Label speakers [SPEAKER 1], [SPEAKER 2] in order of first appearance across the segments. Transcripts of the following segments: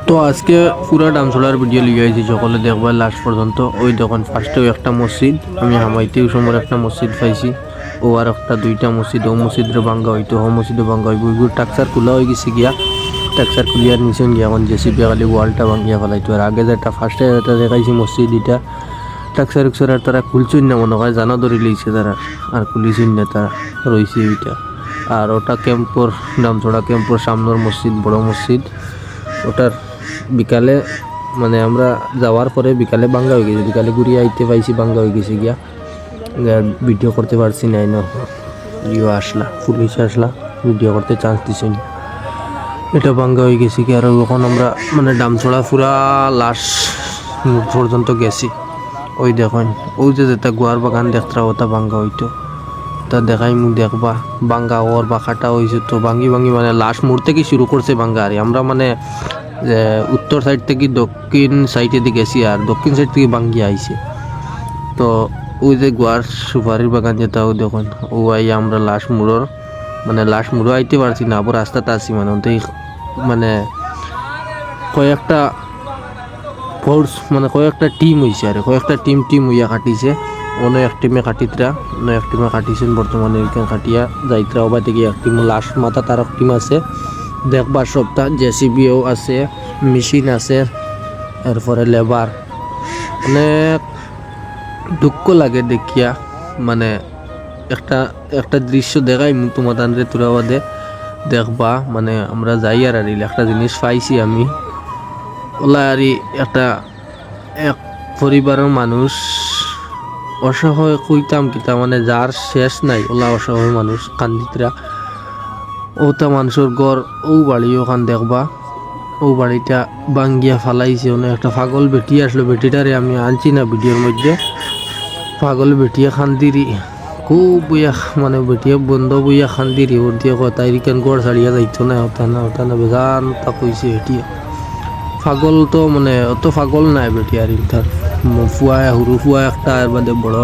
[SPEAKER 1] তো আজকে পুরা ডামছড়ার ভিডিও লিয়ে আইছি, সকলে দেখবার লাস্ট পর্যন্ত। ওই দেখুন ফার্স্টেও একটা মসজিদ, আমি হামাইতেও সময় একটা মসজিদ পাইছি, ও আর একটা দুইটা মসজিদ, ও মসজিদের ভাঙ্গা হইতো, ও মসজিদে ভাঙ্গা হইব, ওইগুলো টাকসার খোলা হয়ে গেছে গিয়া, টাকসার খুলিয়ার নিচে গিয়া এখন জেসিবি খালি ওয়ালটা ভাঙ্গিয়া ফেলাইতো। আর আগে যেটা ফার্স্টে যেটা দেখাইছি মসজিদ, এটা টাকসার উকসার আর তারা খুলছই না, মনে হয় জানা ধরে লইছে তারা, আর খুলিছই না তারা, রয়েছে ওইটা। আর ওটা ক্যাম্পর ডামছড়া ক্যাম্পর সামনের মসজিদ, বড় মসজিদ, ওটার বিকালে মানে আমরা যাওয়ার পরে বিকালে ভাঙ্গা হয়ে গেছে, বিকালে ঘুরিয়ে আইতে পাইছি ভাঙ্গা হয়ে গেছে গিয়া, ভিডিও করতে পারছি না। ইয়ে আসলা, পুলিশ আসলা, ভিডিও করতে চান্স দিছে না, এটা ভাঙ্গা হয়ে গেছে কি। আর এখন আমরা মানে ডামছড়া পুরা লাস্ট পর্যন্ত গেছি। ওই দেখুন, ওই যে যেটা গোয়ার বাগান দেখতরা ওটা ভাঙ্গা হইতো, তা দেখাই মুখ দেখবা ভাঙ্গা ওর বাঁকাটা হয়েছে। তো ভাঙ্গি ভাঙ্গি মানে লাস্ট মোড় থেকে শুরু করছে ভাঙ্গা। আর আমরা মানে উত্তর সাইড থেকে দক্ষিণ সাইডে দিকে গেছি, আর দক্ষিণ সাইড থেকে ভাঙ্গি আইছে। তো ওই যে গোয়ার সুপারির বাগান যেটা, ওই দেখুন ও আই আমরা লাস্ট মোড়র মানে লাস্ট মোড়ে আইতে পারছি না, আবার রাস্তাতে আসি মানে ওটাই মানে কয়েকটা ফোর্স মানে কয়েকটা টিম হয়েছে, আর কয়েকটা টিম হইয়া কাটিছে। অন্য এক টিমে কাটিতরা, অন্য এক টিমে কাটিছেন বর্তমানে এখানে কাটিয়া যাইতরা ওবা থেকে এক টিম লাস্ট মাথা তার এক টিম আছে দেখবার সপ্তাহ, জেসিবিও আছে, মেশিন আছে, এরপরে লেবার। অনেক দুঃখ লাগে দেখিয়া, মানে একটা একটা দৃশ্য দেখাই তোমাদের তুরাবাদে দেখবা। মানে আমরা যাই আর একটা জিনিস পাইছি আমি, ওলা আর একটা এক পরিবারের মানুষ অসহায় কইতাম কিতা, মানে যার শেষ নাই, ওলা অসহায় মানুষ কান্দিতরা। ওটা মানুষের ঘর, ও বাড়ি ওখান দেখবা, ও বাড়িটা ভাঙ্গিয়া ফালাইছে। অনেক একটা পাগল বেটি আসলো, বেটিটারে আমি আনছি না ভিডিওর মধ্যে, পাগল বেটিয়া খান্দিরি খুব বইয়া, মানে বেটিয়া বন্ধ বইয়া খান্দিরি, ওর দিয়ে কথা এরিকান গড় ছাড়িয়া যাইতো না, ওটা না বেজান তা কইছে হেটিয়া। পাগল তো মানে অত পাগল নাই বেটি, আর তার ফুয়া সরু ফুয়া একটা, এর বাদে বড়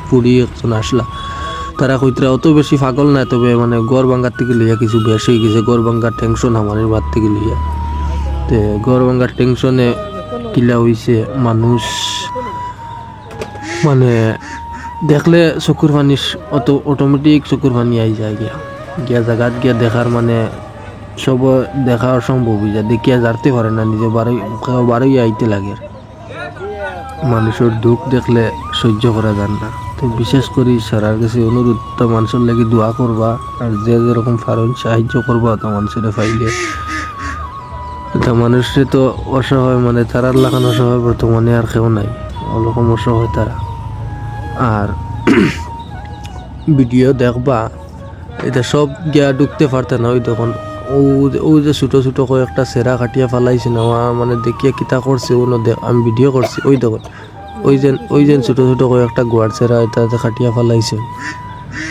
[SPEAKER 1] পুড়ি একজন আসলা, তারা কইতরা অত বেশি পাগল নাই, তবে মানে গড় ভাঙ্গার থেকে লইয়া কিছু বেশ হয়ে গেছে। গড় ভাঙ্গার টেনশন আমার বাদ থেকে লইয়া, তে গড় ভাঙ্গার টেনশনে কিলা হইছে মানুষ মানে দেখলে চকুর পানি অত অটোমেটিক চকুর পানি আই যায় গিয়া গিয়া জায়গাত গিয়া দেখার মানে সব দেখা অসম্ভব হয়ে যায়, দেখিয়া জারতে পারে না, নিজে বারোই আইতে লাগে। মানুষের দুঃখ দেখলে সহ্য করা যায় না। তো বিশেষ করে সারার কাছে অনুরোধ, তো মানুষের লাগে দোয়া করবা, আর যে যেরকম পারেন সাহায্য করবা তো মানুষের পাইলে। তা মানুষের তো অসহায়, মানে তারার লাগান অসহায় বর্তমানে আর কেউ নাই, ওরকম অসহায় তারা। আর ভিডিও দেখবা, এটা সব গিয়া ঢুকতে পারতে না। ওই তখন ও যে ছোটো ছোটো কয়েকটা সেরা কাটিয়া ফালাইছে না, মানে দেখিয়া কিতা করছে ও আমি ভিডিও করছি। ওই তখন ওই যেন ছোটো ছোটো কয়েকটা গোয়ার সেরা এটা কাটিয়া ফালাইছে,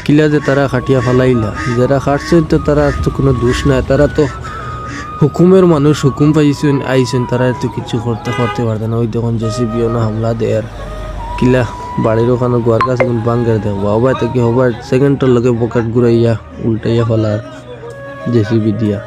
[SPEAKER 1] কিলা যে তারা কাটিয়া ফালাইলা, যারা কাটছেন তো তারা তো কোনো দোষ নাই, তারা তো হুকুমের মানুষ, হুকুম পাইছেন আইছেন, তারা তো কিছু করতে পারতেন না। ওই তখন জেসিবিও না হামলা দেয়ার কিলা বাড়ির ওখানে গোয়ার কাছে বাঙ্গের দেখবা, হবাই থেকে হবার সেকেন্ডের লগে পকেট ঘুরাইয়া উল্টাইয়া ফেলার জেসিবি দিয়া।